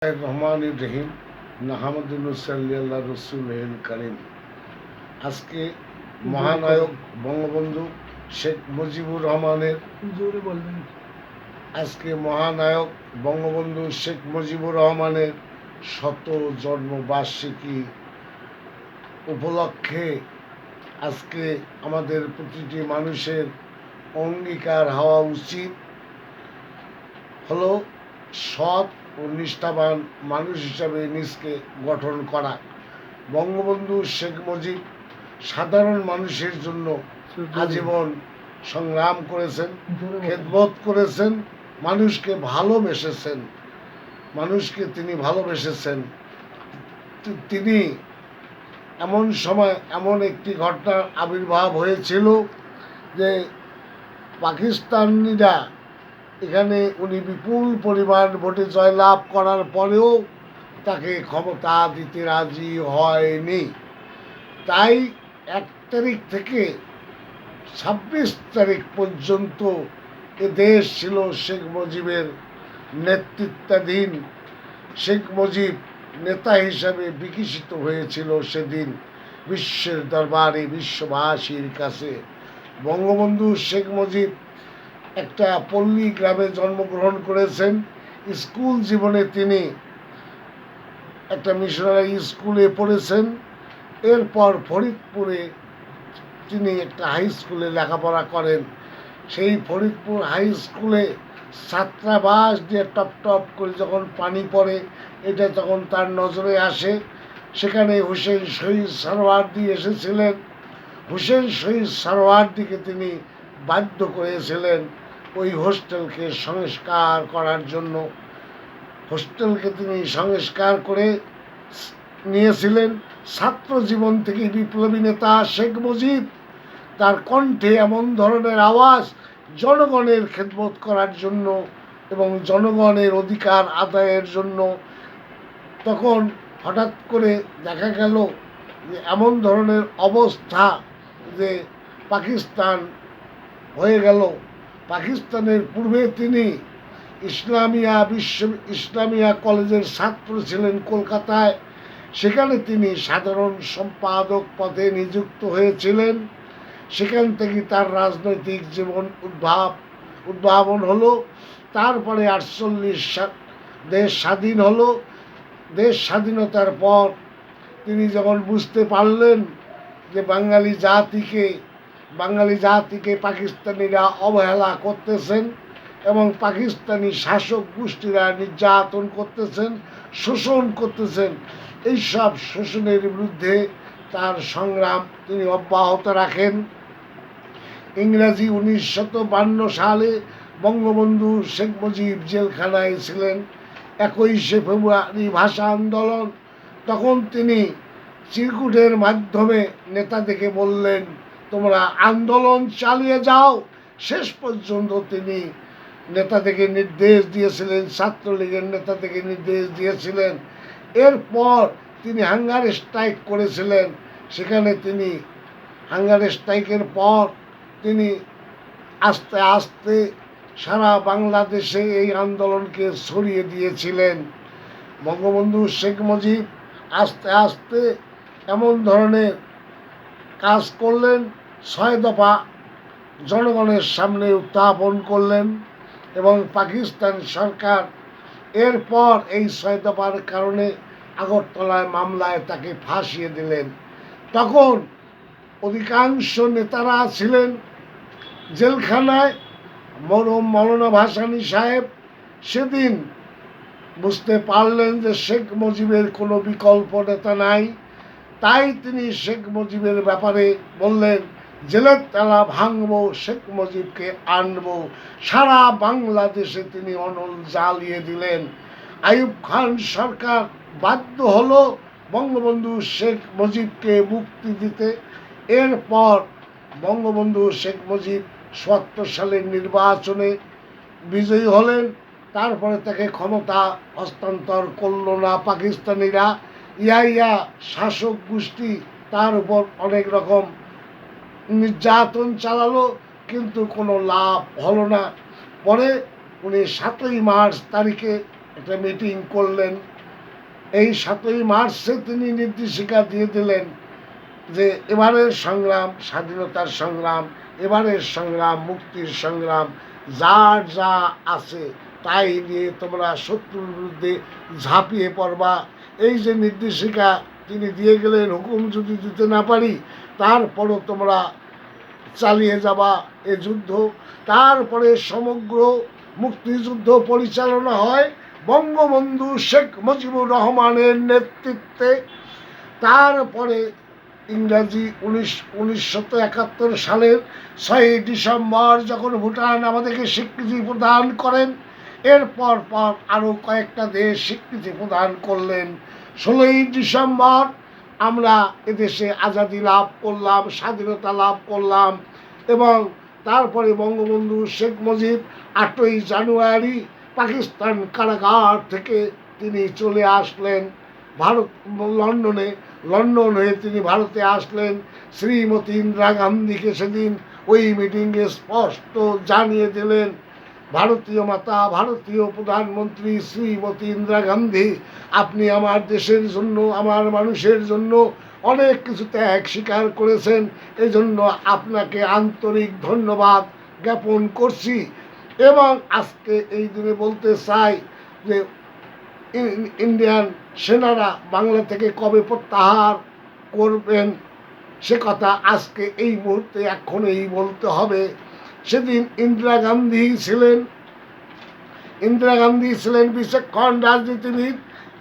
রহমান রহিম নাহামদুল্লাহ রসুল করিম। আজকে মহানায়ক বঙ্গবন্ধু শেখ মুজিবুর রহমানের শত জন্মবার্ষিকী উপলক্ষে আজকে আমাদের প্রতিটি মানুষের অঙ্গীকার হওয়া উচিত হলো সৎ ও নিষ্ঠাবান মানুষ হিসাবে নিজকে গঠন করা। বঙ্গবন্ধু শেখ মুজিব সাধারণ মানুষের জন্য আজীবন সংগ্রাম করেছেন, খেদমত করেছেন, মানুষকে ভালোবেসেছেন। তিনি এমন সময় এমন একটি ঘটনার আবির্ভাব হয়েছিল যে পাকিস্তানিরা এখানে উনি বিপুল পরিমাণ ভোটে জয়লাভ করার পরেও তাকে ক্ষমতা দিতে রাজি হয়নি। তাই 1 তারিখ থেকে 26 তারিখ পর্যন্ত এ দেশ ছিল শেখ মুজিবের নেতৃত্বাধীন। শেখ মুজিব নেতা হিসাবে বিকশিত হয়েছিল সেদিন বিশ্বের দরবারে, বিশ্ববাসীর কাছে। বঙ্গবন্ধু শেখ মুজিব একটা পল্লী গ্রামে জন্মগ্রহণ করেছেন। স্কুল জীবনে তিনি একটা মিশনারি স্কুলে পড়েছেন। এরপর ফরিদপুরে তিনি একটা হাই স্কুলে লেখাপড়া করেন। সেই ফরিদপুর হাই স্কুলে ছাত্রাবাস দিয়ে টপ টপ করে যখন পানি পড়ে, এটা তখন তার নজরে আসে। সেখানে হুসেন শহীদ সরওয়ার্দী এসেছিলেন। হুসেন শহীদ সরওয়ার্দীকে তিনি বাধ্য করেছিলেন ওই হোস্টেলকে সংস্কার করার জন্য। হোস্টেলকে তিনি সংস্কার করে নিয়েছিলেন। ছাত্র জীবন থেকে বিপ্লবী নেতা শেখ মুজিব, তার কণ্ঠে এমন ধরনের আওয়াজ জনগণের খেদমত করার জন্য এবং জনগণের অধিকার আদায়ের জন্য। তখন হঠাৎ করে দেখা গেল যে এমন ধরনের অবস্থা যে পাকিস্তান হয়ে গেল। পাকিস্তানের পূর্বে তিনি ইসলামিয়া কলেজের ছাত্র ছিলেন কলকাতায়। সেখানে তিনি সাধারণ সম্পাদক পদে নিযুক্ত হয়েছিলেন। সেখান থেকে তার রাজনৈতিক জীবন উদ্ভাবন হলো। তারপরে 48 দেশ স্বাধীন হলো। দেশ স্বাধীনতার পর তিনি যখন বুঝতে পারলেন যে বাঙালি জাতিকে পাকিস্তানিরা অবহেলা করতেছেন এবং পাকিস্তানি শাসক গোষ্ঠীরা নির্যাতন করতেছেন, শোষণ করতেছেন, এইসব শোষণের বিরুদ্ধে তার সংগ্রাম তিনি অব্যাহত রাখেন। ইংরাজি 1952 সালে বঙ্গবন্ধু শেখ মুজিব জেলখানায় ছিলেন। 21শে ফেব্রুয়ারি ভাষা আন্দোলন, তখন তিনি চিরকুটের মাধ্যমে নেতাদেরকে বললেন, তোমরা আন্দোলন চালিয়ে যাও। শেষ পর্যন্ত তিনি নেতাদেরকে নির্দেশ দিয়েছিলেন, ছাত্রলীগের নেতাদেরকে নির্দেশ দিয়েছিলেন। এরপর তিনি হাঙ্গার স্ট্রাইক করেছিলেন। সেখানে তিনি হাঙ্গার স্ট্রাইকের পর তিনি আস্তে আস্তে সারা বাংলাদেশে এই আন্দোলনকে ছড়িয়ে দিয়েছিলেন। বঙ্গবন্ধু শেখ মুজিব আস্তে আস্তে এমন ধরনের কাজ করলেন, 6 দফা জনগণের সামনে উত্থাপন করলেন এবং পাকিস্তান সরকার এরপর এই 6 দফার কারণে আগরতলায় মামলায় তাকে ফাঁসিয়ে দিলেন। তখন অধিকাংশ নেতারা ছিলেন জেলখানায়। মরহুম মৌলানা ভাসানী সাহেব সেদিন বুঝতে পারলেন যে শেখ মুজিবের কোনো বিকল্প নেতা নাই। তাই তিনি শেখ মুজিবের ব্যাপারে বললেন, জেলের তালা ভাঙবো, শেখ মুজিবকে আনবো। সারা বাংলাদেশে তিনি অনল জ্বালিয়ে দিলেন। আইয়ুব খান সরকার বাধ্য হলো বঙ্গবন্ধু শেখ মুজিবকে মুক্তি দিতে। এরপর বঙ্গবন্ধু শেখ মুজিব ৭৭ সালের নির্বাচনে বিজয়ী হলেন। তারপরে তাকে ক্ষমতা হস্তান্তর করলো না পাকিস্তানিরা। ইয়া শাসক গোষ্ঠী তার উপর অনেক রকম নির্যাতন চালালো, কিন্তু কোনো লাভ হলো না। পরে উনি 7ই মার্চ তারিখে একটা মিটিং করলেন। এই 7ই মার্চে তিনি নির্দেশিকা দিয়ে দিলেন যে এবারের সংগ্রাম স্বাধীনতার সংগ্রাম, এবারের সংগ্রাম মুক্তির সংগ্রাম, যার যা আছে তাই নিয়ে তোমরা শত্রুর বিরুদ্ধে ঝাঁপিয়ে পড়বা। এই যে নির্দেশিকা তিনি দিয়ে গেলেন, হুকুম যদি দিতে না পারি তারপরও তোমরা চালিয়ে যাবা এ যুদ্ধ। তারপরে সমগ্র মুক্তিযুদ্ধ পরিচালনা হয় বঙ্গবন্ধু শেখ মুজিবুর রহমানের নেতৃত্বে। তারপরে ইংরাজি 1971 সালের 6ই ডিসেম্বর যখন ভুটান আমাদেরকে স্বীকৃতি প্রদান করেন, এরপর পর আরও কয়েকটা দেশ স্বীকৃতি প্রদান করলেন। 16ই ডিসেম্বর আমরা এদেশে আজাদি লাভ করলাম, স্বাধীনতা লাভ করলাম। এবং তারপরে বঙ্গবন্ধু শেখ মুজিব 8ই জানুয়ারি পাকিস্তান কারাগার থেকে তিনি চলে আসলেন ভারত, লন্ডন হয়ে তিনি ভারতে আসলেন। শ্রীমতী ইন্দিরা গান্ধীকে সেদিন ওই মিটিংয়ে স্পষ্ট জানিয়ে দিলেন, ভারতীয় মাতা, ভারতীয় প্রধানমন্ত্রী শ্রীমতী ইন্দিরা গান্ধী, আপনি আমার দেশের জন্য, আমার মানুষের জন্য অনেক কিছু ত্যাগ স্বীকার করেছেন, এজন্য আপনাকে আন্তরিক ধন্যবাদ জ্ঞাপন করছি। এবং আজকে এই দিনে বলতে চাই যে ইন্ডিয়ান সেনারা বাংলা থেকে কবে প্রত্যাহার করবেন সে কথা আজকে এই মুহূর্তে এখনই বলতে হবে। সেদিন ইন্দিরা গান্ধী ছিলেন বিচক্ষণ রাজনীতিবিদ।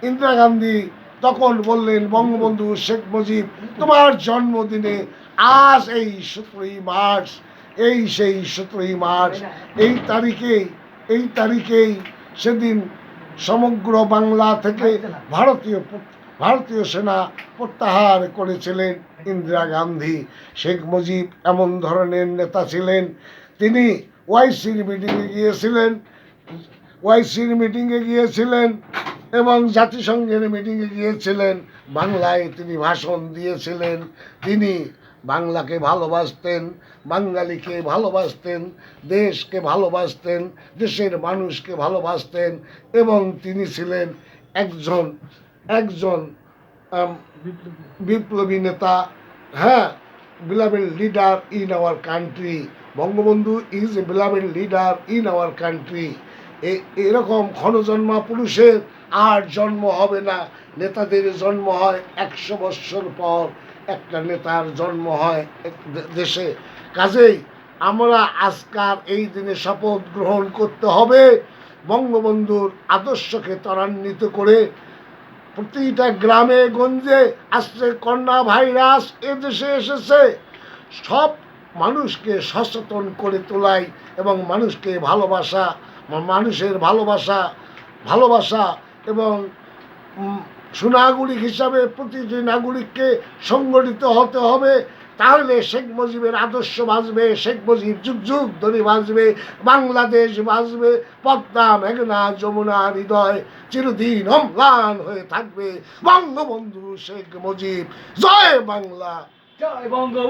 ইন্দিরা গান্ধী তখন বললেন, বঙ্গবন্ধু শেখ মুজিব, তোমার জন্মদিনে আজ এই 17ই মার্চ, সেই 17ই মার্চ, এই তারিখেই সেদিন সমগ্র বাংলা থেকে ভারতীয় সেনা প্রত্যাহার করেছিলেন ইন্দিরা গান্ধী। শেখ মুজিব এমন ধরনের নেতা ছিলেন, তিনি ওআইসির মিটিংয়ে গিয়েছিলেন এবং জাতিসংঘের মিটিংয়ে গিয়েছিলেন। বাংলায় তিনি ভাষণ দিয়েছিলেন। তিনি বাংলাকে ভালোবাসতেন, বাঙালিকে ভালোবাসতেন, দেশকে ভালোবাসতেন, দেশের মানুষকে ভালোবাসতেন। এবং তিনি ছিলেন একজন বিপ্লবী নেতা। হ্যাঁ, beloved leader in our country. Bangabandhu is a beloved leader in our country. এরকম ক্ষণজন্মা পুরুষের আর জন্ম হবে না। নেতাদের জন্ম হয় 100 বৎসর পর, একটা নেতার জন্ম হয় দেশে। কাজেই আমরা আজকাল এই দিনে শপথ গ্রহণ করতে হবে বঙ্গবন্ধুর আদর্শকে ত্বরান্বিত করে। প্রতিটা গ্রামে গঞ্জে আসছে করোনা ভাইরাস, এদেশে এসেছে, সব মানুষকে সচেতন করে তোলাই এবং মানুষকে মানুষের ভালোবাসা এবং সুনাগরিক হিসাবে প্রতিটি নাগরিককে সংগঠিত হতে হবে। তাহলে শেখ মুজিবের আদর্শ বাঁচবে, শেখ মুজিব যুগ যুগ ধরে বাঁচবে, বাংলাদেশ বাঁচবে, পদ্মা মেঘনা যমুনা হৃদয় চিরদিন অম্লান হয়ে থাকবে। বঙ্গবন্ধু শেখ মুজিব, জয় বাংলা, জয় বঙ্গবন্ধু।